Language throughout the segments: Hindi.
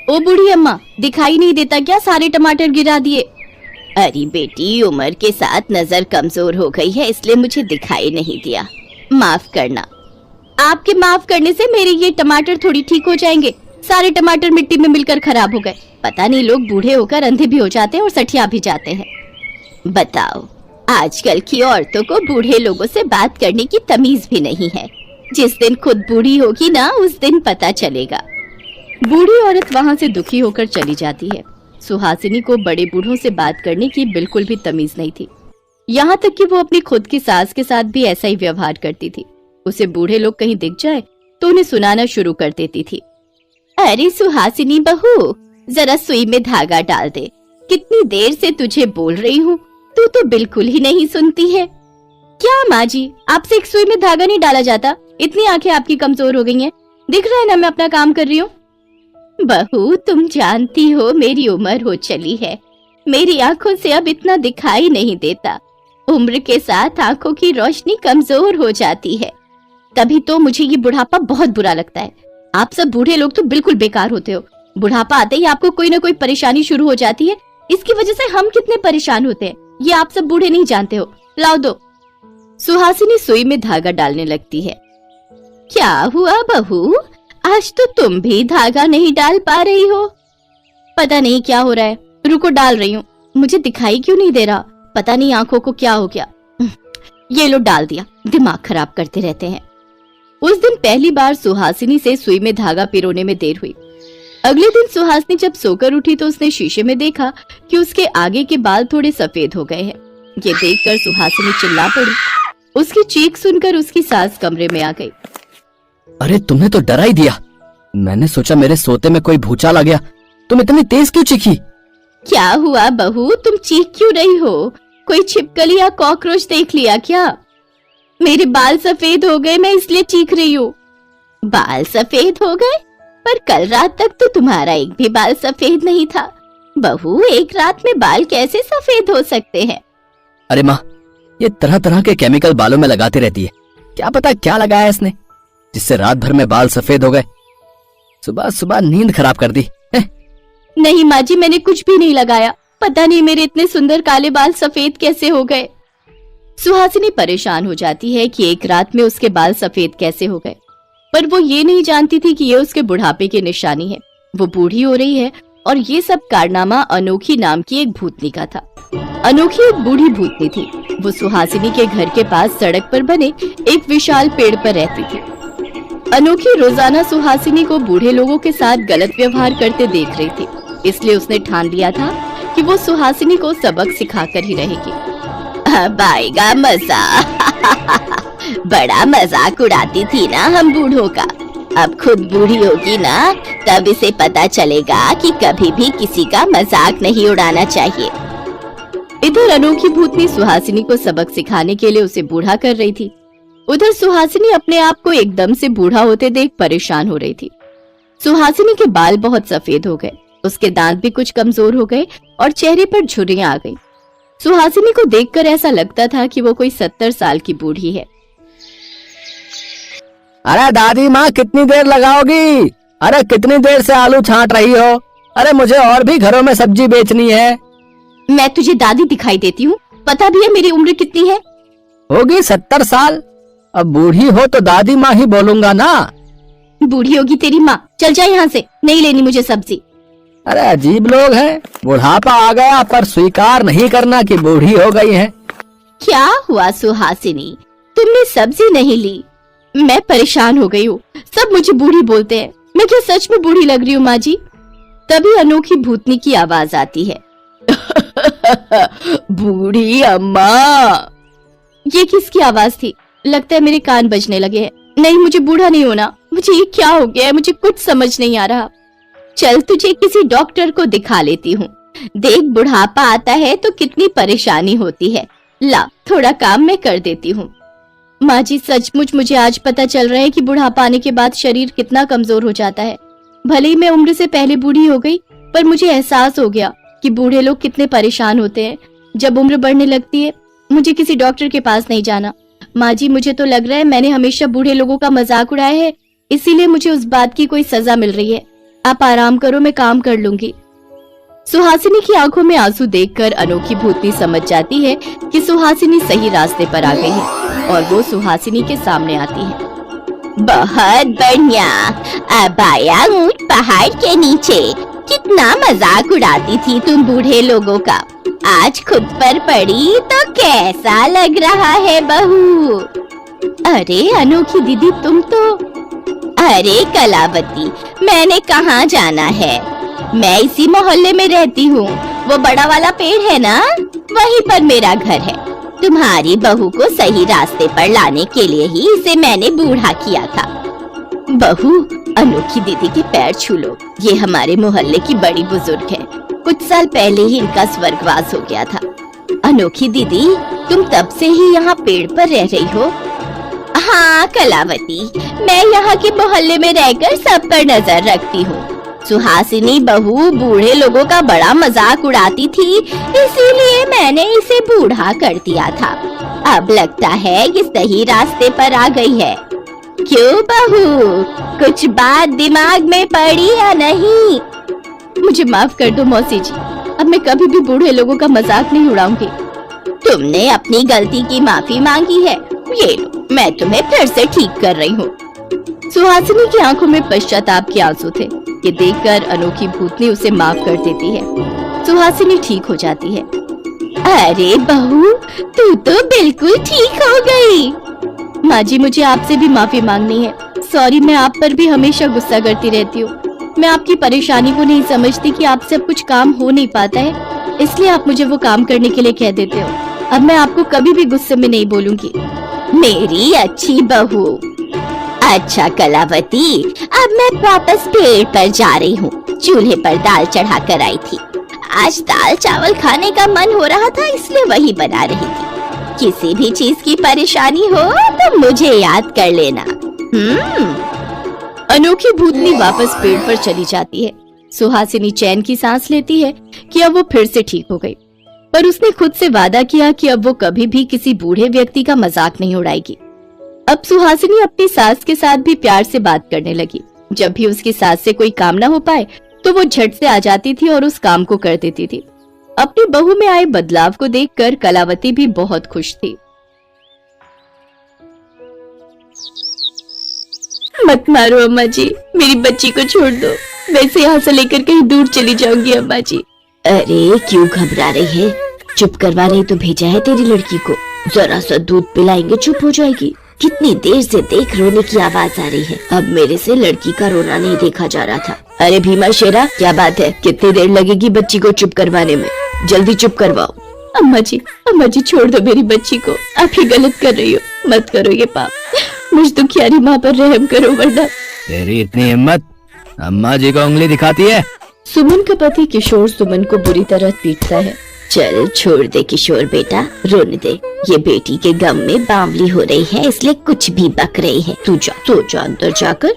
ओ बूढ़ी अम्मा, दिखाई नहीं देता क्या? सारे टमाटर गिरा दिए। अरे बेटी, उम्र के साथ नजर कमजोर हो गई है, इसलिए मुझे दिखाई नहीं दिया, माफ करना। आपके माफ करने से मेरे ये टमाटर थोड़ी ठीक हो जाएंगे। सारे टमाटर मिट्टी में मिलकर खराब हो गए। पता नहीं, लोग बूढ़े होकर अंधे भी हो जाते हैं और सठिया भी जाते हैं। बताओ, आजकल की औरतों को बूढ़े लोगों से बात करने की तमीज भी नहीं है। जिस दिन खुद बूढ़ी होगी ना, उस दिन पता चलेगा। बूढ़ी औरत वहाँ से दुखी होकर चली जाती है। सुहासिनी को बड़े बूढ़ों से बात करने की बिल्कुल भी तमीज नहीं थी। यहाँ तक कि वो अपनी खुद की सास के साथ भी ऐसा ही व्यवहार करती थी। उसे बूढ़े लोग कहीं दिख जाए तो उन्हें सुनाना शुरू कर देती थी। अरे सुहासिनी बहू, जरा सुई में धागा डाल दे। कितनी देर से तुझे बोल रही हूँ, तू तो बिल्कुल ही नहीं सुनती है। क्या माँ जी, आपसे एक सुई में धागा नहीं डाला जाता? इतनी आंखें आपकी कमजोर हो गई हैं। दिख रहा है ना मैं अपना काम कर रही हूँ। बहू, तुम जानती हो मेरी उम्र हो चली है। मेरी आंखों से अब इतना दिखाई नहीं देता। उम्र के साथ आंखों की रोशनी कमजोर हो जाती है। तभी तो मुझे ये बुढ़ापा बहुत बुरा लगता है। आप सब बूढ़े लोग तो बिल्कुल बेकार होते हो। बुढ़ापा आते ही आपको कोई ना कोई परेशानी शुरू हो जाती है। इसकी वजह से हम कितने परेशान होते हैं, ये आप सब बूढ़े नहीं जानते हो। लाओ दो। सुहासिनी सुई में धागा डालने लगती है। क्या हुआ बहू, आज तो तुम भी धागा नहीं डाल पा रही हो? पता नहीं क्या हो रहा है, रुको डाल रही हूँ। मुझे दिखाई क्यों नहीं दे रहा, पता नहीं आंखों को क्या हो गया। ये लो, डाल दिया। दिमाग खराब करते रहते हैं। उस दिन पहली बार सुहासिनी से सुई में धागा पिरोने में देर हुई। अगले दिन सुहासिनी जब सोकर उठी तो उसने शीशे में देखा कि उसके आगे के बाल थोड़े सफेद हो गए हैं। ये देखकर सुहासिनी चिल्ला पड़ी। उसकी चीख सुनकर उसकी सास कमरे में आ गई। अरे तुमने तो डरा ही दिया। मैंने सोचा मेरे सोते में कोई भूचाल आ गया। तुम इतनी तेज क्यों चीखी? क्या हुआ बहू, तुम चीख क्यों रही हो? कोई छिपकली या कॉकरोच देख लिया क्या? मेरे बाल सफेद हो गए, मैं इसलिए चीख रही हूँ। बाल सफेद हो गए? पर कल रात तक तो तुम्हारा एक भी बाल सफेद नहीं था। बहू, एक रात में बाल कैसे सफेद हो सकते हैं? अरे माँ, ये तरह तरह के केमिकल बालों में लगाती रहती है। क्या पता क्या लगाया इसने, जिससे रात भर में बाल सफेद हो गए। सुबह सुबह नींद खराब कर दी। नहीं माँ जी, मैंने कुछ भी नहीं लगाया। पता नहीं मेरे इतने सुंदर काले बाल सफेद कैसे हो गए। सुहासिनी परेशान हो जाती है कि एक रात में उसके बाल सफेद कैसे हो गए, पर वो ये नहीं जानती थी कि ये उसके बुढ़ापे की निशानी है। वो बूढ़ी हो रही है और ये सब कारनामा अनोखी नाम की एक भूतनी का था। अनोखी एक बूढ़ी भूतनी थी। वो सुहासिनी के घर के पास सड़क पर बने एक विशाल पेड़ पर रहती थी। अनोखी रोजाना सुहासिनी को बूढ़े लोगों के साथ गलत व्यवहार करते देख रही थी, इसलिए उसने ठान लिया था कि वो सुहासिनी को सबक सिखाकर ही रहेगी। अब आएगा मजा। बड़ा मजाक उड़ाती थी ना हम बूढ़ों का। अब खुद बूढ़ी होगी ना, तब इसे पता चलेगा कि कभी भी किसी का मजाक नहीं उड़ाना चाहिए। इधर अनोखी भूतनी सुहासिनी को सबक सिखाने के लिए उसे बूढ़ा कर रही थी। उधर सुहासिनी अपने आप को एकदम से बूढ़ा होते देख परेशान हो रही थी। सुहासिनी के बाल बहुत सफेद हो गए, उसके दांत भी कुछ कमजोर हो गए और चेहरे पर झुर्रियां आ गई। सुहासिनी को देखकर ऐसा लगता था कि वो कोई 70 साल की बूढ़ी है। अरे दादी माँ, कितनी देर लगाओगी? अरे कितनी देर से आलू छांट रही हो? अरे मुझे और भी घरों में सब्जी बेचनी है। मैं तुझे दादी दिखाई देती हूँ? पता भी है मेरी उम्र कितनी है? होगी 70 साल। अब बूढ़ी हो तो दादी माँ ही बोलूंगा ना। बूढ़ी होगी तेरी माँ। चल जा यहाँ से, नहीं लेनी मुझे सब्जी। अरे अजीब लोग हैं, बुढ़ापा आ गया पर स्वीकार नहीं करना कि बूढ़ी हो गई है। क्या हुआ सुहासिनी, तुमने सब्जी नहीं ली? मैं परेशान हो गई हूँ, सब मुझे बूढ़ी बोलते हैं। मैं क्या सच में बूढ़ी लग रही हूँ माँ जी? तभी अनोखी भूतनी की आवाज आती है। बूढ़ी अम्मा। ये किसकी आवाज थी? लगता है मेरे कान बजने लगे हैं। नहीं, मुझे बूढ़ा नहीं होना। मुझे ये क्या हो गया है, मुझे कुछ समझ नहीं आ रहा। चल तुझे किसी डॉक्टर को दिखा लेती हूँ। देख, बुढ़ापा आता है तो कितनी परेशानी होती है। ला, थोड़ा काम मैं कर देती हूँ। माँ जी, सचमुच मुझे आज पता चल रहा है कि बुढ़ापा आने के बाद शरीर कितना कमजोर हो जाता है। भले ही मैं उम्र से पहले बूढ़ी हो गई, पर मुझे एहसास हो गया कि बूढ़े लोग कितने परेशान होते हैं जब उम्र बढ़ने लगती है। मुझे किसी डॉक्टर के पास नहीं जाना। माँ जी, मुझे तो लग रहा है मैंने हमेशा बूढ़े लोगों का मजाक उड़ाया है, इसीलिए मुझे उस बात की कोई सजा मिल रही है। आप आराम करो, मैं काम कर लूंगी। सुहासिनी की आंखों में आंसू देखकर अनोखी भूतनी समझ जाती है कि सुहासिनी सही रास्ते पर आ गई है और वो सुहासिनी के सामने आती है। बहुत बढ़िया, अब आया ऊंट पहाड़ के नीचे। कितना मजाक उड़ाती थी तुम बूढ़े लोगों का, आज खुद पर पड़ी तो कैसा लग रहा है बहू? अरे अनोखी दीदी तुम तो। अरे कलावती, मैंने कहाँ जाना है, मैं इसी मोहल्ले में रहती हूँ। वो बड़ा वाला पेड़ है ना, वहीं पर मेरा घर है। तुम्हारी बहू को सही रास्ते पर लाने के लिए ही इसे मैंने बूढ़ा किया था। बहू, अनोखी दीदी के पैर छू लो, ये हमारे मोहल्ले की बड़ी बुजुर्ग है। कुछ साल पहले ही इनका स्वर्गवास हो गया था। अनोखी दीदी, तुम तब से ही यहाँ पेड़ पर रह रही हो? हाँ कलावती, मैं यहाँ के मोहल्ले में रहकर सब पर नजर रखती हूँ। सुहासिनी बहू बूढ़े लोगों का बड़ा मजाक उड़ाती थी, इसीलिए मैंने इसे बूढ़ा कर दिया था। अब लगता है कि सही रास्ते पर आ गई है। क्यों बहू, कुछ बात दिमाग में पड़ी या नहीं? मुझे माफ कर दो मौसी जी, अब मैं कभी भी बूढ़े लोगों का मजाक नहीं उड़ाऊंगी। तुमने अपनी गलती की माफी मांगी है, ये लो, मैं तुम्हें फिर से ठीक कर रही हूँ। सुहासिनी की आंखों में पश्चाताप के आंसू थे। ये देखकर अनोखी भूतनी उसे माफ कर देती है। सुहासिनी ठीक हो जाती है। अरे बहू, तू तो बिल्कुल ठीक हो गई। माँ जी, मुझे आपसे भी माफी मांगनी है। सॉरी, मैं आप पर भी हमेशा गुस्सा करती रहती हूँ। मैं आपकी परेशानी को नहीं समझती कि आपसे अब कुछ काम हो नहीं पाता है, इसलिए आप मुझे वो काम करने के लिए कह देते हो। अब मैं आपको कभी भी गुस्से में नहीं बोलूंगी। मेरी अच्छी बहू। अच्छा कलावती, अब मैं वापस पेड़ पर जा रही हूँ। चूल्हे पर दाल चढ़ा कर आई थी। आज दाल चावल खाने का मन हो रहा था, इसलिए वही बना रही थी। किसी भी चीज की परेशानी हो तो मुझे याद कर लेना। अनोखी भूतनी वापस पेड़ पर चली जाती है। सुहासिनी चैन की सांस लेती है कि अब वो फिर से ठीक हो गई, पर उसने खुद से वादा किया कि अब वो कभी भी किसी बूढ़े व्यक्ति का मजाक नहीं उड़ाएगी। अब सुहासिनी अपनी सास के साथ भी प्यार से बात करने लगी। जब भी उसकी सास से कोई काम ना हो पाए तो वो झट से आ जाती थी और उस काम को कर देती थी। अपनी बहू में आए बदलाव को देखकर कलावती भी बहुत खुश थी। मत मारो अम्मा जी, मेरी बच्ची को छोड़ दो। वैसे यहाँ से लेकर कहीं दूर चली जाऊंगी अम्मा जी। अरे क्यों घबरा रही है? चुप करवाने तो भेजा है तेरी लड़की को। जरा सा दूध पिलाएंगे चुप हो जाएगी। कितनी देर से देख रोने की आवाज आ रही है। अब मेरे से लड़की का रोना नहीं देखा जा रहा था। अरे भीमा शेरा, क्या बात है? कितनी देर लगेगी बच्ची को चुप करवाने में? जल्दी चुप करवाओ। अम्मा जी छोड़ दो मेरी बच्ची को। आप ही गलत कर रही हो, मत करो ये पाप। मुझ दुखियारी माँ पर रहम करो, वरना। तेरी इतनी हिम्मत, अम्मा जी को उंगली दिखाती है? सुमन का पति किशोर सुमन को बुरी तरह पीटता है। चल छोड़ दे किशोर बेटा, रोने दे। ये बेटी के गम में बावली हो रही है, इसलिए कुछ भी बक रही है। तू जा अंदर जाकर।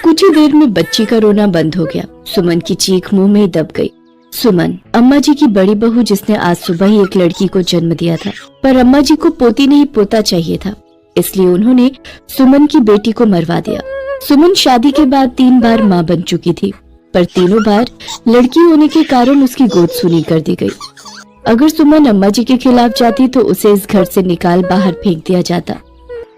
कुछ ही देर में बच्ची का रोना बंद हो गया। सुमन की चीख मुंह में दब गई। सुमन, अम्मा जी की बड़ी बहू, जिसने आज सुबह ही एक लड़की को जन्म दिया था, पर अम्मा जी को पोती नहीं पोता चाहिए था, इसलिए उन्होंने सुमन की बेटी को मरवा दिया। सुमन शादी के बाद 3 बार माँ बन चुकी थी, पर तीनों बार लड़की होने के कारण उसकी गोद सुनी कर दी गई। अगर सुमन अम्मा जी के खिलाफ जाती तो उसे इस घर से निकाल बाहर फेंक दिया जाता।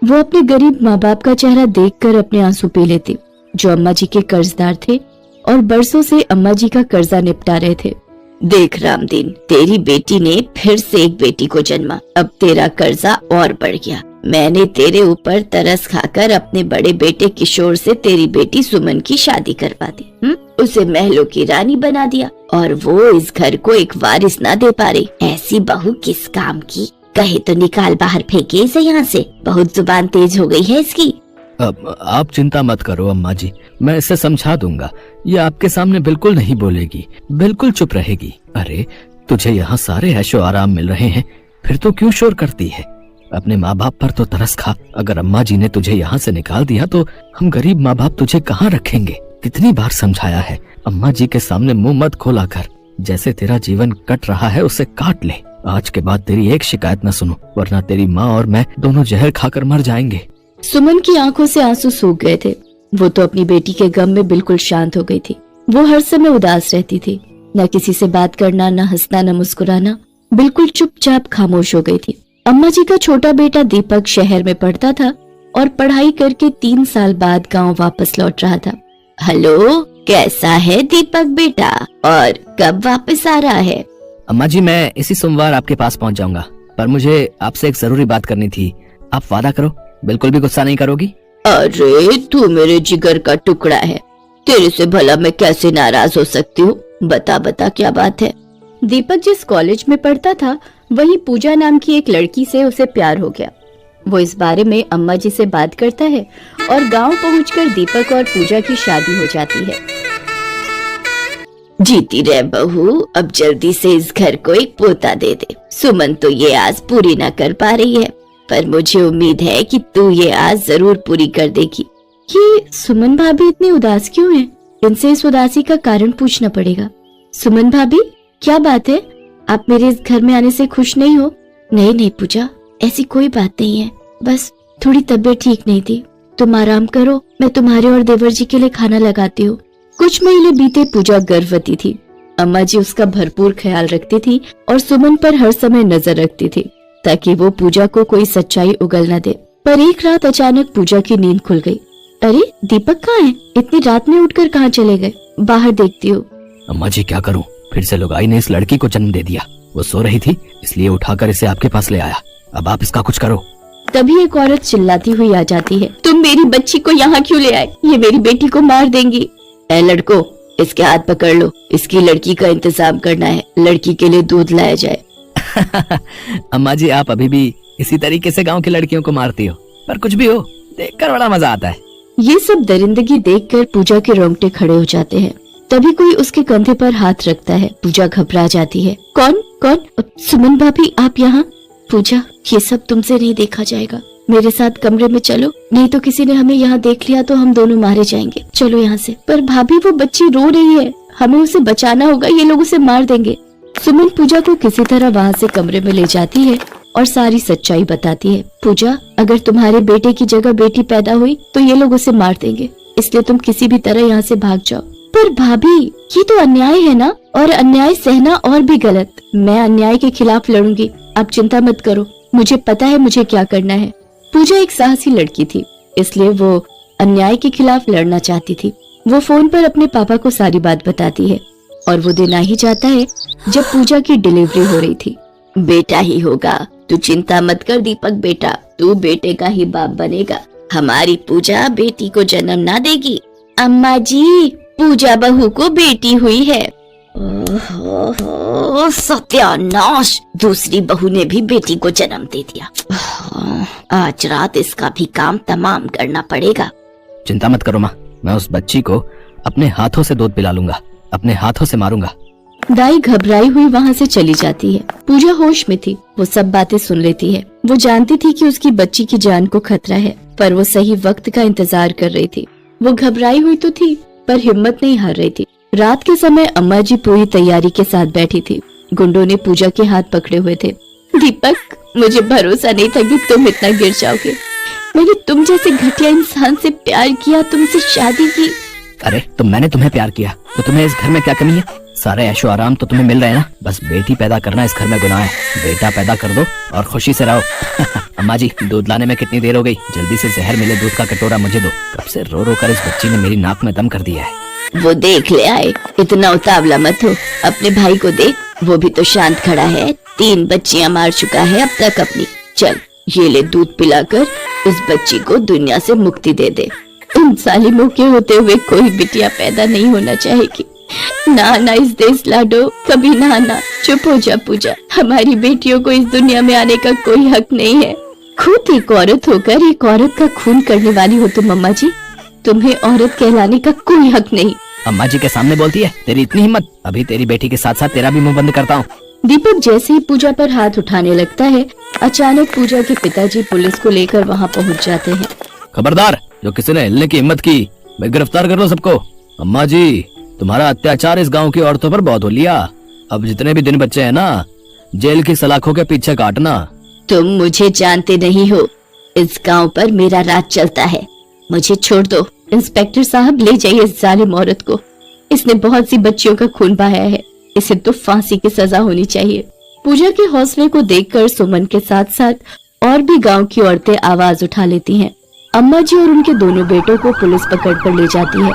वो अपने गरीब माँ बाप का चेहरा देखकर अपने आंसू पी लेती, जो अम्मा जी के कर्जदार थे और बरसों से अम्मा जी का कर्जा निपटा रहे थे। देख रामदीन, तेरी बेटी ने फिर से एक बेटी को जन्मा। अब तेरा कर्जा और बढ़ गया। मैंने तेरे ऊपर तरस खाकर अपने बड़े बेटे किशोर से तेरी बेटी सुमन की शादी करवा दी। उसे महलों की रानी बना दिया और वो इस घर को एक वारिस ना दे पा रही। ऐसी बहू किस काम की? कहे तो निकाल बाहर फेंके इसे यहाँ से। बहुत जुबान तेज हो गई है इसकी। अब आप चिंता मत करो अम्मा जी, मैं इसे समझा दूंगा। ये आपके सामने बिल्कुल नहीं बोलेगी, बिल्कुल चुप रहेगी। अरे तुझे यहाँ सारे ऐशो आराम मिल रहे हैं, फिर तो क्यों शोर करती है? अपने माँ बाप पर तो तरस खा। अगर अम्मा जी ने तुझे यहाँ से निकाल दिया तो हम गरीब माँ बाप तुझे कहाँ रखेंगे? कितनी बार समझाया है, अम्मा जी के सामने मुंह मत खोला कर। जैसे तेरा जीवन कट रहा है उसे काट ले। आज के बाद तेरी एक शिकायत न सुनो, वरना तेरी माँ और मैं दोनों जहर खाकर मर जाएंगे। सुमन की आंखों से आंसू सूख गए थे। वो तो अपनी बेटी के गम में बिल्कुल शांत हो गई थी। वो हर समय उदास रहती थी, न किसी से बात करना, न हंसना, न मुस्कुराना, बिल्कुल चुपचाप खामोश हो गई थी। अम्मा जी का छोटा बेटा दीपक शहर में पढ़ता था और पढ़ाई करके 3 साल बाद गांव वापस लौट रहा था। हेलो, कैसा है दीपक बेटा, और कब वापस आ रहा है? अम्मा जी, मैं इसी सोमवार आपके पास पहुंच जाऊंगा, पर मुझे आपसे एक जरूरी बात करनी थी। आप वादा करो, बिल्कुल भी गुस्सा नहीं करोगी? अरे तू मेरे जिगर का टुकड़ा है, तेरे से भला मैं कैसे नाराज हो सकती हूँ? बता बता क्या बात है? दीपक जिस कॉलेज में पढ़ता था वही पूजा नाम की एक लड़की से उसे प्यार हो गया। वो इस बारे में अम्मा जी से बात करता है और गांव पहुंचकर दीपक और पूजा की शादी हो जाती है। जीती रह बहू, अब जल्दी से इस घर को एक पोता दे दे। सुमन तो ये आस पूरी ना कर पा रही है, पर मुझे उम्मीद है कि तू ये आस जरूर पूरी कर देगी। ये सुमन भाभी इतनी उदास क्यों है? इनसे इस उदासी का कारण पूछना पड़ेगा। सुमन भाभी, क्या बात है? आप मेरे इस घर में आने से खुश नहीं हो? नहीं नहीं पूजा, ऐसी कोई बात नहीं है, बस थोड़ी तबीयत ठीक नहीं थी। तुम आराम करो, मैं तुम्हारे और देवर जी के लिए खाना लगाती हूँ। कुछ महीने बीते, पूजा गर्भवती थी। अम्मा जी उसका भरपूर ख्याल रखती थी और सुमन पर हर समय नजर रखती थी ताकि वो पूजा को कोई सच्चाई उगल न दे। पर एक रात अचानक पूजा की नींद खुल गई। अरे दीपक कहाँ है? इतनी रात में उठकर कहाँ चले गए? बाहर देखती हूँ। अम्मा जी क्या करूं, फिर से लुगाई ने इस लड़की को जन्म दे दिया। वो सो रही थी, इसलिए उठाकर इसे आपके पास ले आया। अब आप इसका कुछ करो। तभी एक औरत चिल्लाती हुई आ जाती है। तुम मेरी बच्ची को यहाँ क्यों ले आए? ये मेरी बेटी को मार देंगी। ए लड़को, इसके हाथ पकड़ लो, इसकी लड़की का इंतजाम करना है, लड़की के लिए दूध लाया जाए। अम्मा जी, आप अभी भी इसी तरीके से गांव की लड़कियों को मारती हो, पर कुछ भी हो, देखकर बड़ा मजा आता है। ये सब दरिंदगी देखकर पूजा के रोंगटे खड़े हो जाते हैं। तभी कोई उसके कंधे पर हाथ रखता है। पूजा घबरा जाती है। कौन कौन? सुमन भाभी, आप यहाँ? पूजा, ये सब तुमसे नहीं देखा जाएगा, मेरे साथ कमरे में चलो, नहीं तो किसी ने हमें यहाँ देख लिया तो हम दोनों मारे जाएंगे। चलो यहाँ से। पर भाभी, वो बच्ची रो रही है, हमें उसे बचाना होगा, ये लोग उसे मार देंगे। सुमन पूजा को किसी तरह वहाँ से कमरे में ले जाती है और सारी सच्चाई बताती है। पूजा, अगर तुम्हारे बेटे की जगह बेटी पैदा हुई तो ये लोग उसे मार देंगे, इसलिए तुम किसी भी तरह यहाँ से भाग जाओ। पर भाभी, ये तो अन्याय है ना, और अन्याय सहना और भी गलत। मैं अन्याय के खिलाफ लड़ूंगी, आप चिंता मत करो, मुझे पता है मुझे क्या करना है। पूजा एक साहसी लड़की थी, इसलिए वो अन्याय के खिलाफ लड़ना चाहती थी। वो फोन पर अपने पापा को सारी बात बताती है और वो दिन आ ही जाता है जब पूजा की डिलीवरी हो रही थी। बेटा ही होगा, तू चिंता मत कर दीपक बेटा, तू बेटे का ही बाप बनेगा। हमारी पूजा बेटी को जन्म ना देगी। अम्मा जी, पूजा बहू को बेटी हुई है। ओहो, सत्यानाश, दूसरी बहू ने भी बेटी को जन्म दे दिया। आज रात इसका भी काम तमाम करना पड़ेगा। चिंता मत करो माँ, मैं उस बच्ची को अपने हाथों से दूध पिला लूंगा, अपने हाथों से मारूंगा। दाई घबराई हुई वहाँ से चली जाती है। पूजा होश में थी, वो सब बातें सुन लेती है। वो जानती थी कि उसकी बच्ची की जान को खतरा है, पर वो सही वक्त का इंतजार कर रही थी। वो घबराई हुई तो थी, पर हिम्मत नहीं हार रही थी। रात के समय अम्मा जी पूरी तैयारी के साथ बैठी थी। गुंडों ने पूजा के हाथ पकड़े हुए थे। दीपक, मुझे भरोसा नहीं था कि तुम इतना गिर जाओगे। मैंने तुम जैसे घटिया इंसान से प्यार किया, तुमसे शादी की। अरे तो मैंने तुम्हें प्यार किया तो तुम्हें इस घर में क्या कमी है? सारे ऐशो आराम तो तुम्हें मिल रहे हैं ना, बस बेटी पैदा करना इस घर में गुनाह है। बेटा पैदा कर दो और खुशी से रहो। अम्मा जी, दूध लाने में कितनी देर हो गई? जल्दी से जहर मिले दूध का कटोरा मुझे दो। कब से रो रो कर इस बच्ची ने मेरी नाक में दम कर दिया है। वो देख ले आए, इतना उतावला मत हो। अपने भाई को देख, वो भी तो शांत खड़ा है। 3 बच्चियां मार चुका है अब तक अपनी। चल, ये ले दूध पिलाकर इस बच्ची को दुनिया से मुक्ति दे दे। इन जालिमों के होते हुए कोई बिटिया पैदा नहीं होना चाहेगी। ना ना इस देश लाडो, कभी ना ना। चुप हो जा पूजा, हमारी बेटियों को इस दुनिया में आने का कोई हक नहीं है। खुद एक औरत होकर एक औरत का खून करने वाली हो तुम अम्मा जी, तुम्हें औरत कहलाने का कोई हक नहीं। अम्मा जी के सामने बोलती है, तेरी इतनी हिम्मत? अभी तेरी बेटी के साथ साथ तेरा भी मुंह बंद करता हूँ। दीपक जैसे ही पूजा पर हाथ उठाने लगता है, अचानक पूजा के पिताजी पुलिस को लेकर वहाँ पहुँच जाते हैं। खबरदार, जो किसी ने हिलने की हिम्मत की, मैं गिरफ्तार कर लो सबको। अम्मा जी, तुम्हारा अत्याचार इस गांव की औरतों पर बहुत हो लिया। अब जितने भी दिन बच्चे हैं ना, जेल की सलाखों के पीछे काटना। तुम मुझे जानते नहीं हो, इस गांव पर मेरा राज चलता है। मुझे छोड़ दो। इंस्पेक्टर साहब, ले जाइए इस जालिम औरत को। इसने बहुत सी बच्चियों का खून बहाया है, इसे तो फांसी की सजा होनी चाहिए। पूजा के हौसले को देखकर सुमन के साथ साथ और भी गांव की औरतें आवाज उठा लेती हैं। अम्मा जी और उनके दोनों बेटों को पुलिस पकड़ कर ले जाती है।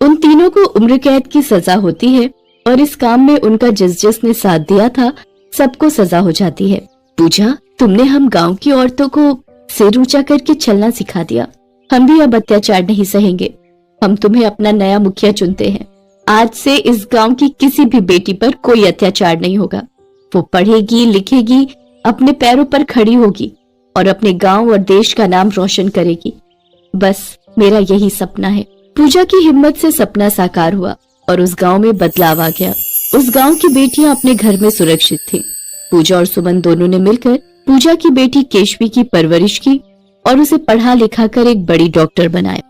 उन तीनों को उम्र कैद की सजा होती है और इस काम में उनका जिस ने साथ दिया था सबको सजा हो जाती है। पूजा, तुमने हम गांव की औरतों को सिर ऊंचा करके चलना सिखा दिया। हम भी अब अत्याचार नहीं सहेंगे। हम तुम्हें अपना नया मुखिया चुनते हैं। आज से इस गांव की किसी भी बेटी पर कोई अत्याचार नहीं होगा। वो पढ़ेगी, लिखेगी, अपने पैरों पर खड़ी होगी और अपने गांव और देश का नाम रोशन करेगी। बस मेरा यही सपना है। पूजा की हिम्मत से सपना साकार हुआ और उस गांव में बदलाव आ गया। उस गांव की बेटियां अपने घर में सुरक्षित थीं। पूजा और सुमन दोनों ने मिलकर पूजा की बेटी केशवी की परवरिश की और उसे पढ़ा लिखा कर एक बड़ी डॉक्टर बनाया।